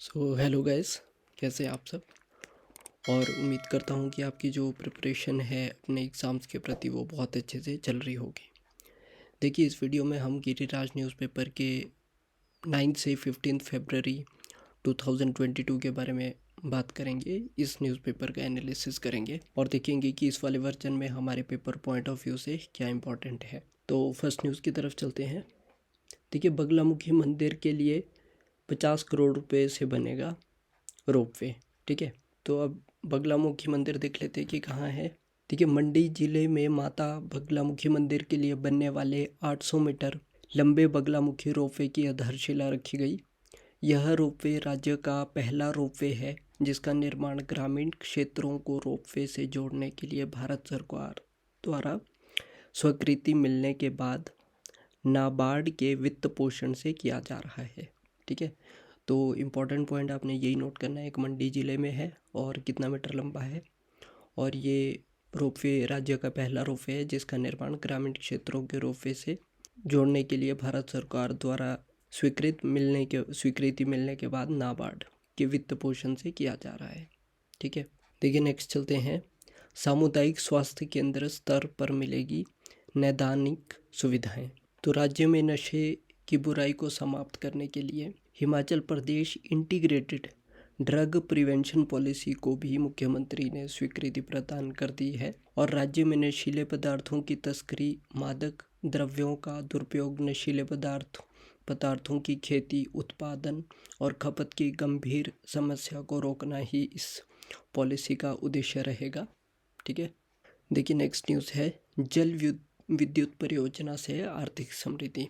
Hello guys, कैसे हैं आप सब। और उम्मीद करता हूँ कि आपकी जो प्रिपरेशन है अपने एग्ज़ाम्स के प्रति वो बहुत अच्छे से चल रही होगी। देखिए, इस वीडियो में हम गिरिराज न्यूज़पेपर के 9 से 15 फरवरी 2022 के बारे में बात करेंगे। इस न्यूज़पेपर का एनालिसिस करेंगे और देखेंगे कि इस वाले वर्जन में हमारे पेपर पॉइंट ऑफ व्यू से क्या इंपॉर्टेंट है। तो फर्स्ट न्यूज़ की तरफ चलते हैं। देखिए, बगलामुखी मंदिर के लिए 50 करोड़ रुपए से बनेगा रोपवे। ठीक है, तो अब बगलामुखी मंदिर देख लेते हैं कि कहाँ है। ठीक है, मंडी जिले में माता बगलामुखी मंदिर के लिए बनने वाले 800 मीटर लंबे बगलामुखी रोपवे की आधारशिला रखी गई। यह रोपवे राज्य का पहला रोपवे है जिसका निर्माण ग्रामीण क्षेत्रों को रोपवे से जोड़ने के लिए भारत सरकार द्वारा स्वीकृति मिलने के बाद नाबार्ड के वित्त पोषण से किया जा रहा है। ठीक है, तो इम्पॉर्टेंट पॉइंट आपने यही नोट करना है, एक मंडी ज़िले में है और कितना मीटर लंबा है, और ये रोपवे राज्य का पहला रोपवे है जिसका निर्माण ग्रामीण क्षेत्रों के रोपवे से जोड़ने के लिए भारत सरकार द्वारा स्वीकृति मिलने के बाद नाबार्ड के वित्त पोषण से किया जा रहा है। ठीक है, देखिए नेक्स्ट चलते हैं। सामुदायिक स्वास्थ्य केंद्र स्तर पर मिलेगी नैदानिक सुविधाएं। तो राज्य में नशे की बुराई को समाप्त करने के लिए Himachal Pradesh integrated drug prevention policy को भी मुख्यमंत्री ने स्वीकृति प्रदान कर दी है और राज्य में नशीले पदार्थों की तस्करी, मादक द्रव्यों का दुरुपयोग, नशीले पदार्थों की खेती, उत्पादन और खपत की गंभीर समस्या को रोकना ही इस पॉलिसी का उद्देश्य रहेगा। ठीक है, देखिए नेक्स्ट न्यूज़ है जल विद्युत परियोजना से आर्थिक समृद्धि।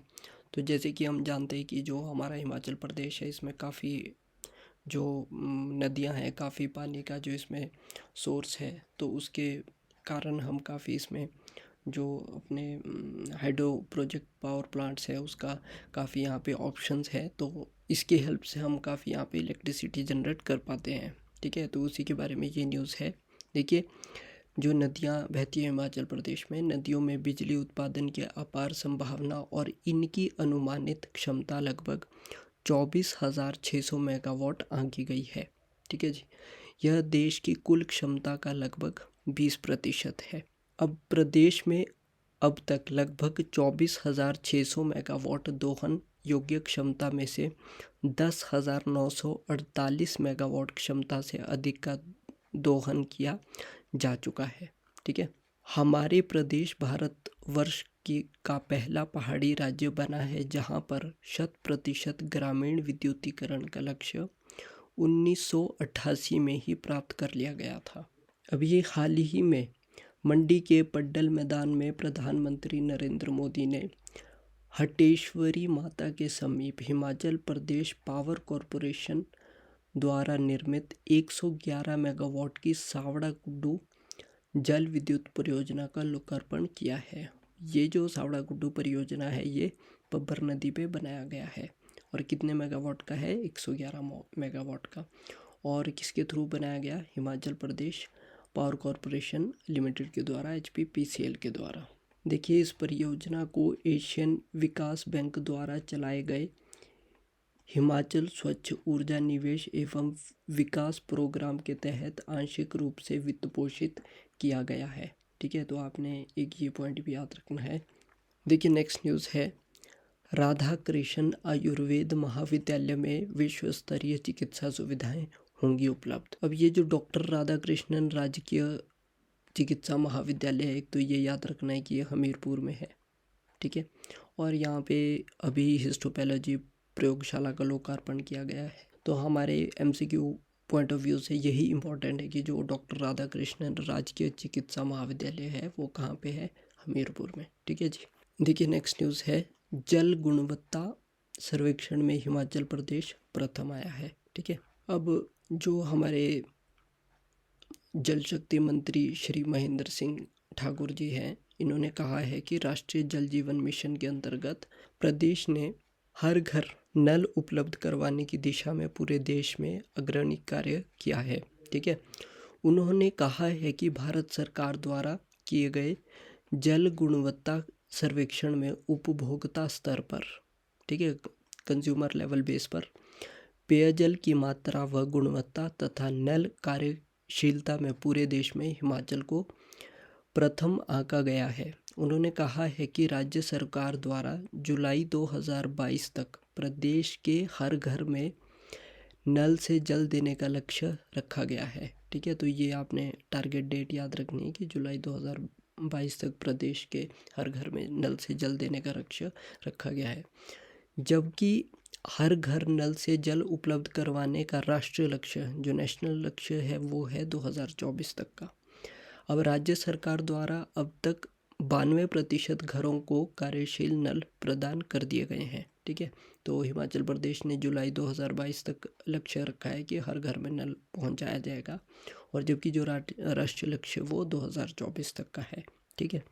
तो जैसे कि हम जानते हैं कि जो हमारा हिमाचल प्रदेश है इसमें काफ़ी जो नदियां हैं, काफ़ी पानी का जो इसमें सोर्स है, तो उसके कारण हम काफ़ी इसमें जो अपने हाइड्रो प्रोजेक्ट पावर प्लांट्स है उसका काफ़ी यहाँ पे ऑप्शंस है, तो इसकी हेल्प से हम काफ़ी यहाँ पे इलेक्ट्रिसिटी जनरेट कर पाते हैं। ठीक है, तो उसी के बारे में ये न्यूज़ है। देखिए, जो नदियाँ बहती हैं हिमाचल प्रदेश में, नदियों में बिजली उत्पादन की अपार संभावना और इनकी अनुमानित क्षमता लगभग 24,600 मेगावाट आंकी गई है। ठीक है जी, यह देश की कुल क्षमता का लगभग 20% है। अब प्रदेश में अब तक लगभग 24,600 मेगावाट दोहन योग्य क्षमता में से 10,948 मेगावाट क्षमता से अधिक का दोहन किया जा चुका है। ठीक है, हमारे प्रदेश भारतवर्ष का पहला पहाड़ी राज्य बना है जहां पर 100% ग्रामीण विद्युतीकरण का लक्ष्य 1988 में ही प्राप्त कर लिया गया था। अब ये हाल ही में मंडी के पड्डल मैदान में प्रधानमंत्री नरेंद्र मोदी ने हटेश्वरी माता के समीप हिमाचल प्रदेश पावर कॉरपोरेशन द्वारा निर्मित 111 मेगावाट की सावड़ा गुड्डू जल विद्युत परियोजना का लोकार्पण किया है। ये जो सावड़ा गुड्डू परियोजना है ये पब्बर नदी पे बनाया गया है और कितने मेगावाट का है, 111 मेगावाट का, और किसके थ्रू बनाया गया, Himachal Pradesh power corporation limited के द्वारा, HPPCL के द्वारा। देखिए, इस परियोजना को एशियन विकास बैंक द्वारा चलाए गए हिमाचल स्वच्छ ऊर्जा निवेश एवं विकास प्रोग्राम के तहत आंशिक रूप से वित्त पोषित किया गया है। ठीक है, तो आपने एक ये पॉइंट भी याद रखना है। देखिए नेक्स्ट न्यूज़ है राधा कृष्ण आयुर्वेद महाविद्यालय में विश्व स्तरीय चिकित्सा सुविधाएं होंगी उपलब्ध। अब ये जो डॉक्टर राधा कृष्णन राजकीय चिकित्सा महाविद्यालय है, एक तो ये याद रखना है कि ये हमीरपुर में है। ठीक है, और यहाँ पे अभी हिस्टोपैथोलॉजी प्रयोगशाला का लोकार्पण किया गया है। तो हमारे MCQ पॉइंट ऑफ व्यू से यही इम्पोर्टेंट है कि जो डॉक्टर राधा कृष्णन राजकीय चिकित्सा महाविद्यालय है वो कहाँ पे है, हमीरपुर में। ठीक है जी, देखिए नेक्स्ट न्यूज़ है जल गुणवत्ता सर्वेक्षण में हिमाचल प्रदेश प्रथम आया है। ठीक है, अब जो हमारे जल शक्ति मंत्री श्री महेंद्र सिंह ठाकुर जी हैं, इन्होंने कहा है कि राष्ट्रीय जल जीवन मिशन के अंतर्गत प्रदेश ने हर घर नल उपलब्ध करवाने की दिशा में पूरे देश में अग्रणी कार्य किया है। ठीक है, उन्होंने कहा है कि भारत सरकार द्वारा किए गए जल गुणवत्ता सर्वेक्षण में उपभोक्ता स्तर पर, ठीक है, कंज्यूमर लेवल बेस पर पेयजल की मात्रा व गुणवत्ता तथा नल कार्यशीलता में पूरे देश में हिमाचल को प्रथम आंका गया है। उन्होंने कहा है कि राज्य सरकार द्वारा जुलाई 2022 तक प्रदेश के हर घर में नल से जल देने का लक्ष्य रखा गया है। ठीक है, तो ये आपने टारगेट डेट याद रखनी है कि जुलाई 2022 तक प्रदेश के हर घर में नल से जल देने का लक्ष्य रखा गया है, जबकि हर घर नल से जल उपलब्ध करवाने का राष्ट्रीय लक्ष्य जो नेशनल लक्ष्य है वो है 2024 तक का। अब राज्य सरकार द्वारा अब तक 92% घरों को कार्यशील नल प्रदान कर दिए गए हैं। ठीक है, तो हिमाचल प्रदेश ने जुलाई 2022 तक लक्ष्य रखा है कि हर घर में नल पहुंचाया जाएगा, और जबकि जो राष्ट्रीय लक्ष्य वो 2024 तक का है। ठीक है,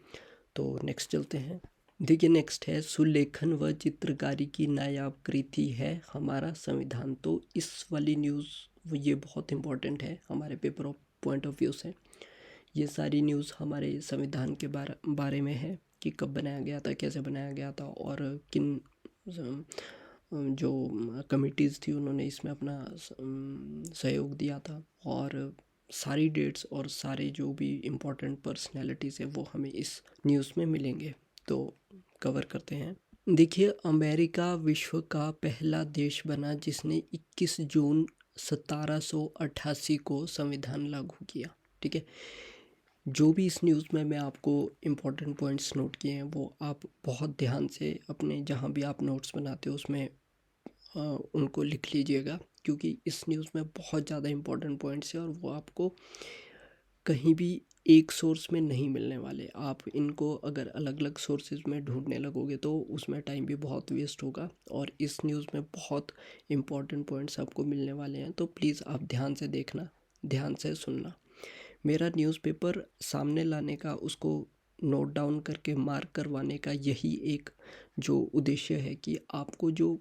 तो नेक्स्ट चलते हैं। देखिए नेक्स्ट है, सुलेखन व चित्रकारी की नायाब कृति है हमारा संविधान। तो इस वाली न्यूज़ ये बहुत इंपॉर्टेंट है हमारे paper of point of view से। ये सारी न्यूज़ हमारे संविधान के बारे में है कि कब बनाया गया था, कैसे बनाया गया था, और किन जो कमिटीज़ थी उन्होंने इसमें अपना सहयोग दिया था, और सारी डेट्स और सारे जो भी इम्पोर्टेंट पर्सनैलिटीज़ है वो हमें इस न्यूज़ में मिलेंगे। तो कवर करते हैं। देखिए, अमेरिका विश्व का पहला देश बना जिसने 21 जून 1788 को संविधान लागू किया। ठीक है, जो भी इस न्यूज़ में मैं आपको इम्पोर्टेंट पॉइंट्स नोट किए हैं वो आप बहुत ध्यान से अपने जहाँ भी आप नोट्स बनाते हो उसमें उनको लिख लीजिएगा, क्योंकि इस न्यूज़ में बहुत ज़्यादा इम्पोर्टेंट पॉइंट्स हैं और वो आपको कहीं भी एक सोर्स में नहीं मिलने वाले। आप इनको अगर अलग अलग सोर्सेज में ढूंढने लगोगे तो उसमें टाइम भी बहुत वेस्ट होगा, और इस न्यूज़ में बहुत इम्पोर्टेंट पॉइंट्स आपको मिलने वाले हैं। तो प्लीज़ आप ध्यान से देखना, ध्यान से सुनना। मेरा न्यूज़पेपर सामने लाने का, उसको नोट डाउन करके मार्क करवाने का यही एक जो उद्देश्य है कि आपको जो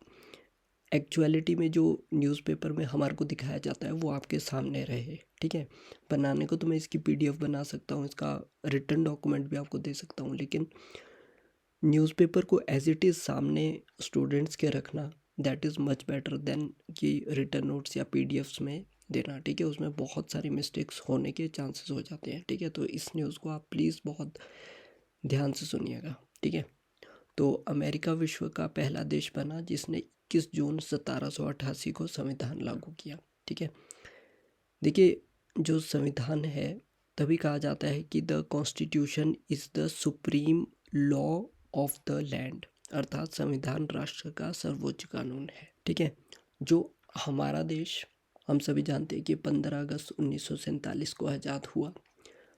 एक्चुअलिटी में जो न्यूज़पेपर में हमारे को दिखाया जाता है वो आपके सामने रहे। ठीक है, बनाने को तो मैं इसकी PDF बना सकता हूँ, इसका रिटन डॉक्यूमेंट भी आपको दे सकता हूँ, लेकिन न्यूज़पेपर को एज इट इज़ सामने स्टूडेंट्स के रखना that is much better than कि रिटन नोट्स या PDFs में देना। ठीक है, उसमें बहुत सारी मिस्टेक्स होने के चांसेस हो जाते हैं। ठीक है, तो इस न्यूज़ को आप प्लीज़ बहुत ध्यान से सुनिएगा। ठीक है, तो अमेरिका विश्व का पहला देश बना जिसने 21 जून 1788 को संविधान लागू किया। ठीक है, देखिए जो संविधान है तभी कहा जाता है कि the constitution is the supreme law of the land, अर्थात संविधान राष्ट्र का सर्वोच्च कानून है। ठीक है, जो हमारा देश हम सभी जानते हैं कि 15 अगस्त 1947 को आज़ाद हुआ,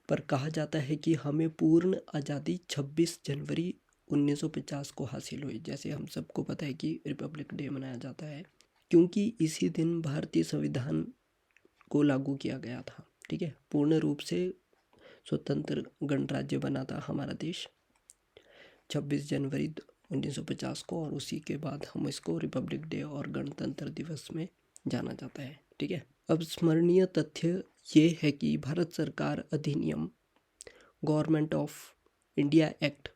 पर कहा जाता है कि हमें पूर्ण आज़ादी 26 जनवरी 1950 को हासिल हुई। जैसे हम सबको पता है कि रिपब्लिक डे मनाया जाता है, क्योंकि इसी दिन भारतीय संविधान को लागू किया गया था। ठीक है, पूर्ण रूप से स्वतंत्र गणराज्य बना था हमारा देश 26 जनवरी 1950 को, और उसी के बाद हम इसको रिपब्लिक डे और गणतंत्र दिवस में जाना जाता है। ठीक है, अब स्मरणीय तथ्य ये है कि भारत सरकार अधिनियम गवर्नमेंट ऑफ इंडिया एक्ट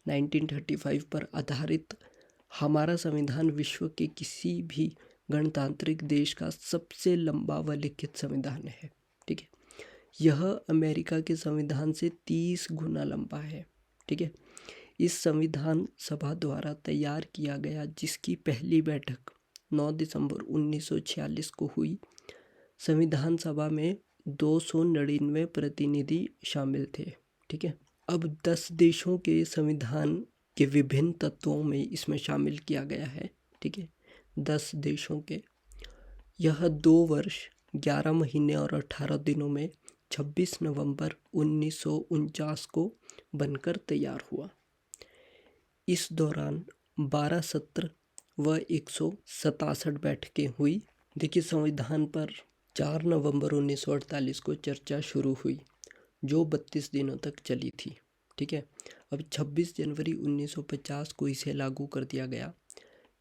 1935 पर आधारित हमारा संविधान विश्व के किसी भी गणतांत्रिक देश का सबसे लंबा व लिखित संविधान है। ठीक है, यह अमेरिका के संविधान से 30 गुना लंबा है। ठीक है, इस संविधान सभा द्वारा तैयार किया गया, जिसकी पहली बैठक 9 दिसंबर 1946 को हुई। संविधान सभा में 299 प्रतिनिधि शामिल थे। ठीक है, अब 10 देशों के संविधान के विभिन्न तत्वों में इसमें शामिल किया गया है। ठीक है, 10 देशों के, यह 2 वर्ष 11 महीने और 18 दिनों में 26 नवंबर 1949 को बनकर तैयार हुआ। इस दौरान 12 सत्र व 167 बैठकें हुई। देखिए, संविधान पर 4 नवंबर 1948 को चर्चा शुरू हुई जो 32 दिनों तक चली थी। ठीक है, अब 26 जनवरी 1950 को इसे लागू कर दिया गया।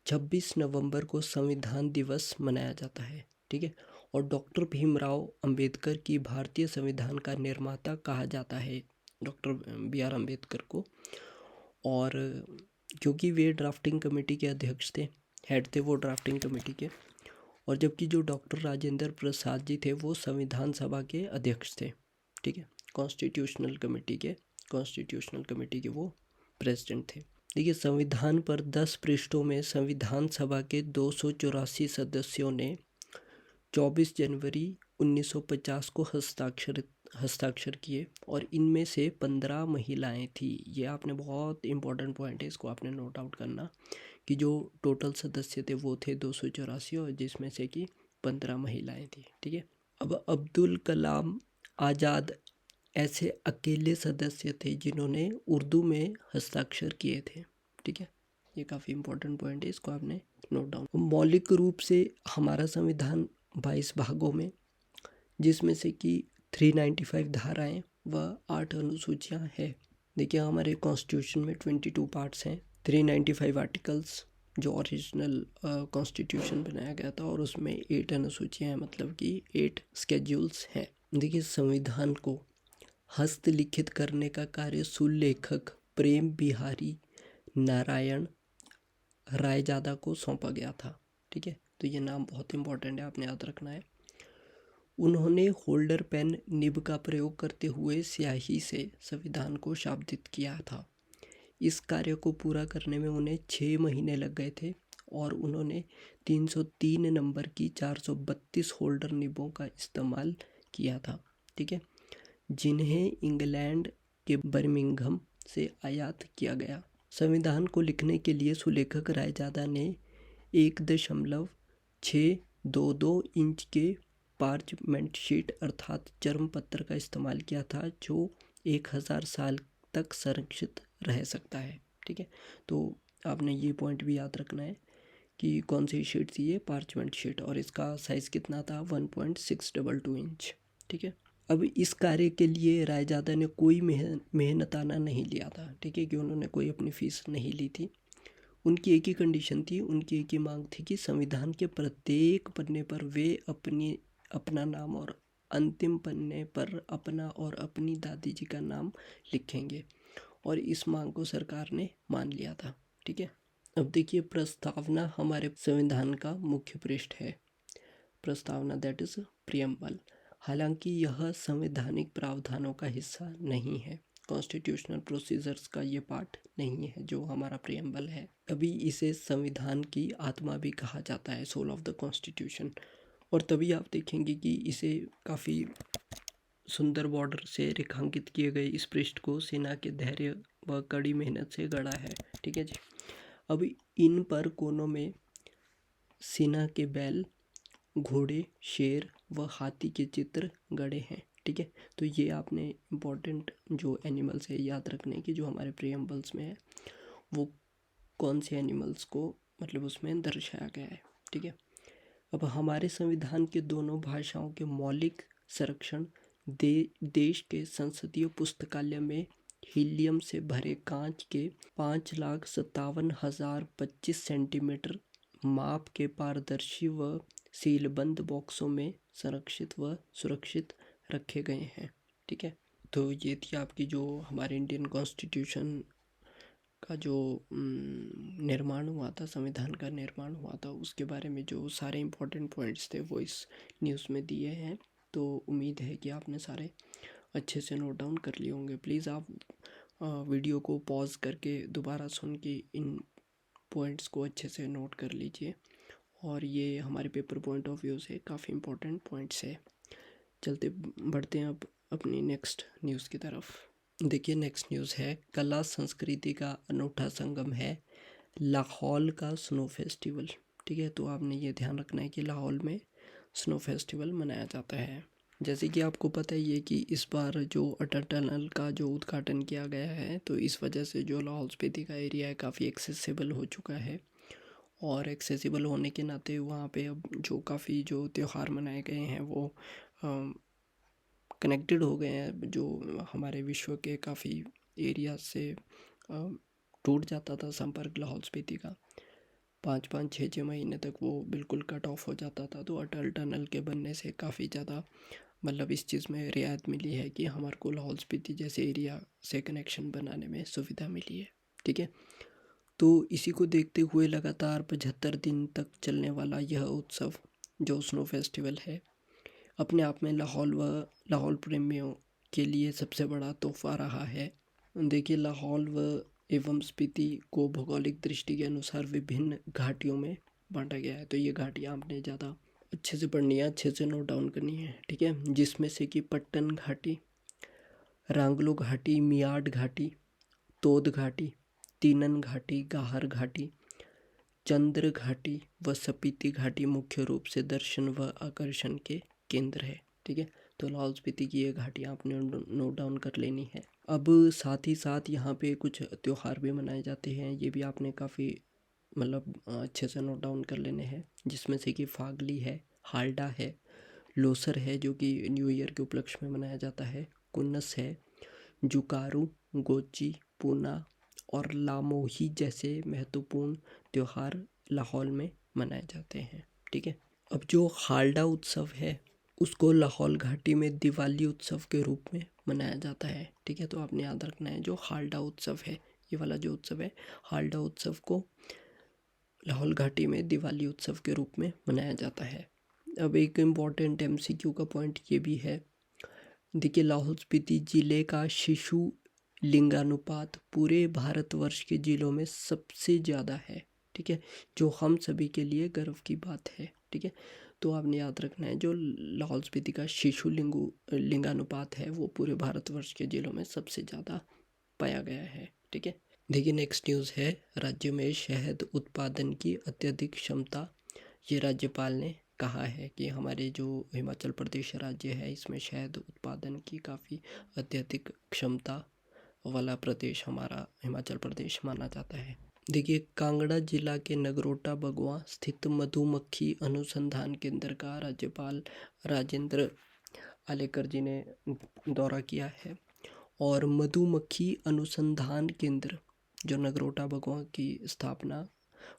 26 नवंबर को संविधान दिवस मनाया जाता है। ठीक है, और डॉक्टर भीमराव अंबेडकर की भारतीय संविधान का निर्माता कहा जाता है डॉक्टर BR अम्बेडकर को, और क्योंकि वे ड्राफ्टिंग कमेटी के अध्यक्ष थे, हेड थे वो ड्राफ्टिंग कमेटी के, और जबकि जो डॉक्टर राजेंद्र प्रसाद जी थे वो संविधान सभा के अध्यक्ष थे, ठीक है, कॉन्स्टिट्यूशनल कमेटी के वो प्रेसिडेंट थे। देखिए, संविधान पर 10 पृष्ठों में संविधान सभा के 284 सदस्यों ने 24 जनवरी 1950 को हस्ताक्षर किए और इनमें से 15 महिलाएं थी। ये आपने बहुत इंपॉर्टेंट पॉइंट है, इसको आपने नोट आउट करना कि जो टोटल सदस्य थे वो थे 284 और जिसमें से कि 15 महिलाएं थी, ठीक है। अब अब्दुल कलाम आज़ाद ऐसे अकेले सदस्य थे जिन्होंने उर्दू में हस्ताक्षर किए थे, ठीक है। ये काफ़ी इंपॉर्टेंट पॉइंट है, इसको आपने नोट डाउन। मौलिक रूप से हमारा संविधान 22 भागों में, जिसमें से कि 395 धाराएं व 8 अनुसूचियां हैं। देखिए, हमारे कॉन्स्टिट्यूशन में 22 पार्ट्स हैं, 395 आर्टिकल्स जो ओरिजिनल कॉन्स्टिट्यूशन बनाया गया था, और उसमें 8 अनुसूचियां हैं, मतलब कि 8 स्केड्यूल्स हैं। देखिए, संविधान को हस्तलिखित करने का कार्य सुलेखक प्रेम बिहारी नारायण रायजादा को सौंपा गया था, ठीक है। तो ये नाम बहुत इंपॉर्टेंट है, आपने याद रखना है। उन्होंने होल्डर पेन निब का प्रयोग करते हुए स्याही से संविधान को शाब्दित किया था। इस कार्य को पूरा करने में उन्हें 6 महीने लग गए थे और उन्होंने 303 नंबर की 432 होल्डर निबों का इस्तेमाल किया था, ठीक है, जिन्हें इंग्लैंड के बर्मिंघम से आयात किया गया। संविधान को लिखने के लिए सुलेखक रायजादा ने 1.622 इंच के पार्चमेंट शीट अर्थात चर्म पत्र का इस्तेमाल किया था, जो 1000 साल तक संरक्षित रह सकता है, ठीक है। तो आपने ये पॉइंट भी याद रखना है कि कौन सी शीट थी ये, पार्चमेंट शीट, और इसका साइज़ कितना था, 1.622 इंच, ठीक है। अब इस कार्य के लिए रायजादा ने कोई मेहनताना नहीं लिया था, ठीक है, कि उन्होंने कोई अपनी फ़ीस नहीं ली थी। उनकी एक ही कंडीशन थी, उनकी एक ही मांग थी कि संविधान के प्रत्येक पन्ने पर वे अपना नाम और अंतिम पन्ने पर अपना और अपनी दादी जी का नाम लिखेंगे, और इस मांग को सरकार ने मान लिया था, ठीक है। अब देखिए, प्रस्तावना हमारे संविधान का मुख्य पृष्ठ है, प्रस्तावना, दैट इज़ प्रियम्बल। हालांकि यह संवैधानिक प्रावधानों का हिस्सा नहीं है, कॉन्स्टिट्यूशनल प्रोसीजर्स का ये पार्ट नहीं है जो हमारा प्रियम्बल है। तभी इसे संविधान की आत्मा भी कहा जाता है, सोल ऑफ द कॉन्स्टिट्यूशन। और तभी आप देखेंगे कि इसे काफ़ी सुंदर बॉर्डर से रेखांकित किए गए इस पृष्ठ को सेना के धैर्य व कड़ी मेहनत से गढ़ा है, ठीक है जी। अब इन पर कोनों में सेना के बैल, घोड़े, शेर व हाथी के चित्र गड़े हैं, ठीक है। तो ये आपने इम्पोर्टेंट जो एनिमल्स है याद रखने की, जो हमारे प्रियम्बल्स में है, वो कौन से एनिमल्स को मतलब उसमें दर्शाया गया है, ठीक है। अब हमारे संविधान के दोनों भाषाओं के मौलिक संरक्षण देश के संसदीय पुस्तकालय में हीलियम से भरे कांच के 5,57,025 सेंटीमीटर माप के पारदर्शी व सीलबंद बॉक्सों में संरक्षित व सुरक्षित रखे गए हैं, ठीक है। तो ये थी आपकी जो हमारे इंडियन कॉन्स्टिट्यूशन का जो निर्माण हुआ था, संविधान का निर्माण हुआ था, उसके बारे में जो सारे इम्पोर्टेंट पॉइंट्स थे वो इस न्यूज़ में दिए हैं। तो उम्मीद है कि आपने सारे अच्छे से नोट डाउन कर लिए होंगे। प्लीज़ आप वीडियो को पॉज करके दोबारा सुन के इन पॉइंट्स को अच्छे से नोट कर लीजिए, और ये हमारे पेपर पॉइंट ऑफ व्यू से काफ़ी इम्पोर्टेंट पॉइंट्स है। चलते बढ़ते हैं अब अपनी नेक्स्ट न्यूज़ की तरफ। देखिए, नेक्स्ट न्यूज़ है, कला संस्कृति का अनूठा संगम है लाहौल का स्नो फेस्टिवल, ठीक है। तो आपने ये ध्यान रखना है कि लाहौल में स्नो फेस्टिवल मनाया जाता है। जैसे कि आपको पता ही है कि इस बार जो अटल टनल का जो उद्घाटन किया गया है, तो इस वजह से जो लाहौल स्पीति का एरिया है काफ़ी एक्सेसिबल हो चुका है, और एक्सेसिबल होने के नाते वहाँ पे अब जो काफ़ी जो त्यौहार मनाए गए हैं वो कनेक्टेड हो गए हैं, जो हमारे विश्व के काफ़ी एरिया से टूट जाता था संपर्क लाहौल स्पीति का, 5-5, 6-6 महीने तक वो बिल्कुल कट ऑफ हो जाता था। तो अटल टनल के बनने से काफ़ी ज़्यादा मतलब इस चीज़ में रियायत मिली है कि हमारे को लाहौल स्पीति जैसे एरिया से कनेक्शन बनाने में सुविधा मिली है, ठीक है। तो इसी को देखते हुए लगातार 75 दिन तक चलने वाला यह उत्सव जो स्नो फेस्टिवल है अपने आप में लाहौल व लाहौल प्रेमियों के लिए सबसे बड़ा तोहफा रहा है। देखिए, लाहौल व एवं स्पीति को भौगोलिक दृष्टि के अनुसार विभिन्न घाटियों में बांटा गया है। तो ये घाटियाँ आपने ज़्यादा अच्छे से पढ़नी है, अच्छे से नोट डाउन करनी है, ठीक है। जिसमें से कि पट्टन घाटी, रांगलो घाटी, मियाड घाटी, तोद घाटी, तीनन घाटी, गाहर घाटी, चंद्र घाटी व स्पीति घाटी मुख्य रूप से दर्शन व आकर्षण के केंद्र है, ठीक है। तो लाहौल स्पीति की ये घाटियाँ आपने नोट डाउन कर लेनी है। अब साथ ही साथ यहाँ पे कुछ त्यौहार भी मनाए जाते हैं, ये भी आपने काफ़ी मतलब अच्छे से नोट डाउन कर लेने हैं। जिसमें से कि फागली है, हालडा है, लोसर है जो कि न्यू ईयर के उपलक्ष्य में मनाया जाता है, कुन्नस है, जुकारू, गोची, पूना और लामोही जैसे महत्वपूर्ण त्यौहार लाहौल में मनाए जाते हैं, ठीक है। अब जो हालडा उत्सव है उसको लाहौल घाटी में दिवाली उत्सव के रूप में मनाया जाता है, ठीक है। तो आपने याद रखना है, जो हालडा उत्सव है, ये वाला जो उत्सव है, हालडा उत्सव को लाहौल घाटी में दिवाली उत्सव के रूप में मनाया जाता है। अब एक इम्पॉर्टेंट एमसीक्यू का पॉइंट ये भी है, देखिए लाहौल स्पीति जिले का शिशु लिंगानुपात पूरे भारतवर्ष के जिलों में सबसे ज़्यादा है, ठीक है, जो हम सभी के लिए गर्व की बात है, ठीक है। तो आपने याद रखना है, जो लाहौल स्पीति का शिशु लिंगानुपात है वो पूरे भारतवर्ष के जिलों में सबसे ज़्यादा पाया गया है, ठीक है। देखिए नेक्स्ट न्यूज़ है, राज्य में शहद उत्पादन की अत्यधिक क्षमता। ये राज्यपाल ने कहा है कि हमारे जो हिमाचल प्रदेश राज्य है इसमें शहद उत्पादन की काफ़ी अत्यधिक क्षमता वाला प्रदेश हमारा हिमाचल प्रदेश माना जाता है। देखिए, कांगड़ा जिला के नगरोटा बगवा स्थित मधुमक्खी अनुसंधान केंद्र का राज्यपाल राजेंद्र आलेकर जी ने दौरा किया है। और मधुमक्खी अनुसंधान केंद्र जो नगरोटा बगवा की स्थापना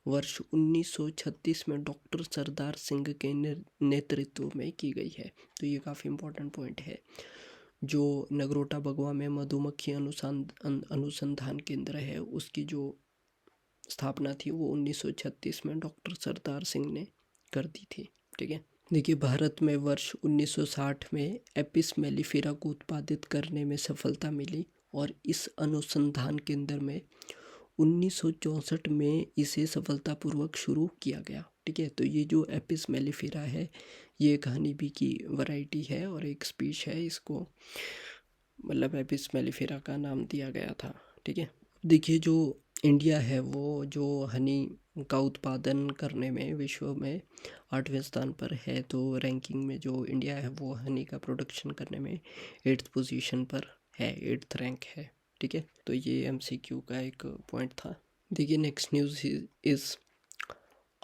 वर्ष 1936 में डॉक्टर सरदार सिंह के नेतृत्व में की गई है। तो ये काफ़ी इम्पोर्टेंट पॉइंट है। जो नगरोटा बगवा में मधुमक्खी अनुसंधान केंद्र है उसकी जो स्थापना थी वो 1936 में डॉक्टर सरदार सिंह ने कर दी थी, ठीक है। देखिए, भारत में वर्ष 1960 में एपिस मेलिफेरा को उत्पादित करने में सफलता मिली और इस अनुसंधान केंद्र में 1964 में इसे सफलतापूर्वक शुरू किया गया, ठीक है। तो ये जो एपिस मेलिफेरा है ये एक हनी बी की वैरायटी है और एक स्पीश है, इसको मतलब एपिस मेलिफेरा का नाम दिया गया था, ठीक है। देखिए, जो इंडिया है वो जो हनी का उत्पादन करने में विश्व में 8वें स्थान पर है। तो रैंकिंग में जो इंडिया है वो हनी का प्रोडक्शन करने में 8th पोजीशन पर है, 8th रैंक है, ठीक है। तो ये एमसीक्यू का एक पॉइंट था। देखिए नेक्स्ट न्यूज़ इस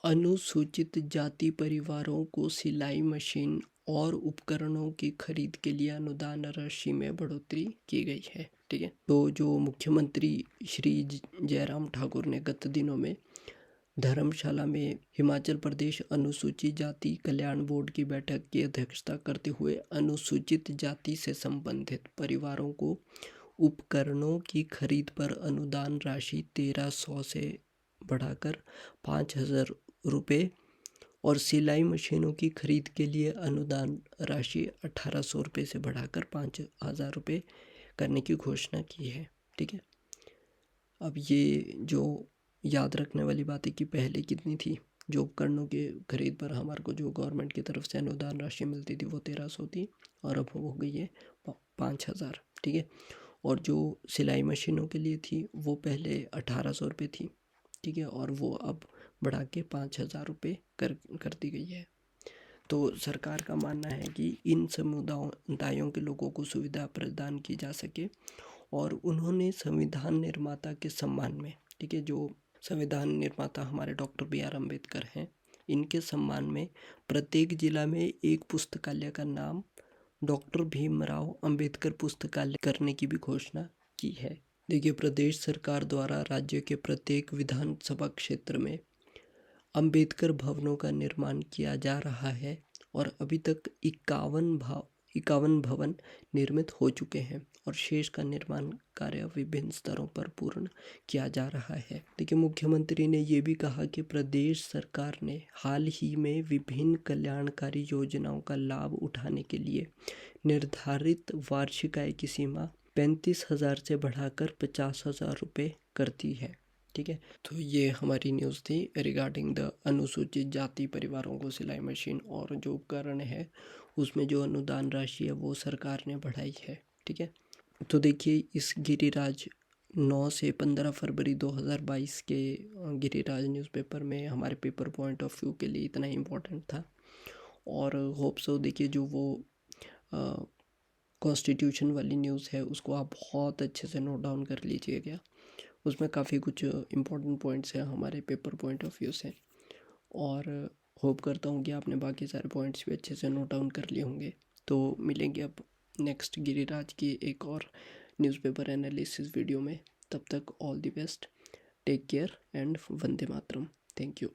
अनुसूचित जाति परिवारों को सिलाई मशीन और उपकरणों की खरीद के लिए अनुदान राशि में बढ़ोतरी की गई है, ठीक है। तो जो मुख्यमंत्री श्री जयराम ठाकुर ने गत दिनों में धर्मशाला में हिमाचल प्रदेश अनुसूचित जाति कल्याण बोर्ड की बैठक की अध्यक्षता करते हुए अनुसूचित जाति से संबंधित परिवारों को उपकरणों की खरीद पर अनुदान राशि 1300 से बढ़ाकर 5000 रुपये और सिलाई मशीनों की खरीद के लिए अनुदान राशि 1800 रुपये से बढ़ाकर 5000 रुपये करने की घोषणा की है, ठीक है। अब ये जो याद रखने वाली बात है कि पहले कितनी थी, जो उपकरणों के खरीद पर हमारे को जो गवर्नमेंट की तरफ से अनुदान राशि मिलती थी वो 1300 थी और अब हो गई है 5000, ठीक है। और जो सिलाई मशीनों के लिए थी वो पहले 1800 रुपये थी, ठीक है, और वो अब बढ़ा के 5000 रुपये कर दी गई है। तो सरकार का मानना है कि इन समुदायों के लोगों को सुविधा प्रदान की जा सके और उन्होंने संविधान निर्माता के सम्मान में, ठीक है, जो संविधान निर्माता हमारे डॉक्टर BR अम्बेडकर हैं, इनके सम्मान में प्रत्येक जिला में एक पुस्तकालय का नाम डॉक्टर भीमराव अंबेडकर पुस्तकालय करने की भी घोषणा की है। देखिए, प्रदेश सरकार द्वारा राज्य के प्रत्येक विधानसभा क्षेत्र में अंबेडकर भवनों का निर्माण किया जा रहा है और अभी तक 51 51 भवन निर्मित हो चुके हैं और शेष का निर्माण कार्य विभिन्न स्तरों पर पूर्ण किया जा रहा है। देखिए, मुख्यमंत्री ने ये भी कहा कि प्रदेश सरकार ने हाल ही में विभिन्न कल्याणकारी योजनाओं का लाभ उठाने के लिए निर्धारित वार्षिक आय की सीमा 35,000 से बढ़ाकर 50,000 रुपये कर दी है। ठीक है, तो ये हमारी न्यूज़ थी रिगार्डिंग द अनुसूचित जाति परिवारों को सिलाई मशीन और जो उपकरण है उसमें जो अनुदान राशि है वो सरकार ने बढ़ाई है। ठीक है, तो देखिए, इस गिरिराज 9 से 15 फरवरी 2022 के गिरिराज न्यूज़पेपर में हमारे पेपर पॉइंट ऑफ व्यू के लिए इतना ही इम्पोर्टेंट था। और होप सो देखिए, जो वो कॉन्स्टिट्यूशन वाली न्यूज़ है उसको आप बहुत अच्छे से नोट डाउन कर लीजिएगा। उसमें काफ़ी कुछ इम्पोर्टेंट पॉइंट्स हैं हमारे पेपर पॉइंट ऑफ व्यू से, और होप करता हूँ कि आपने बाकी सारे पॉइंट्स भी अच्छे से नोट डाउन कर लिए होंगे। तो मिलेंगे अब नेक्स्ट गिरिराज की एक और न्यूज़पेपर एनालिसिस वीडियो में। तब तक all the best, take care and वंदे मातरम। Thank you.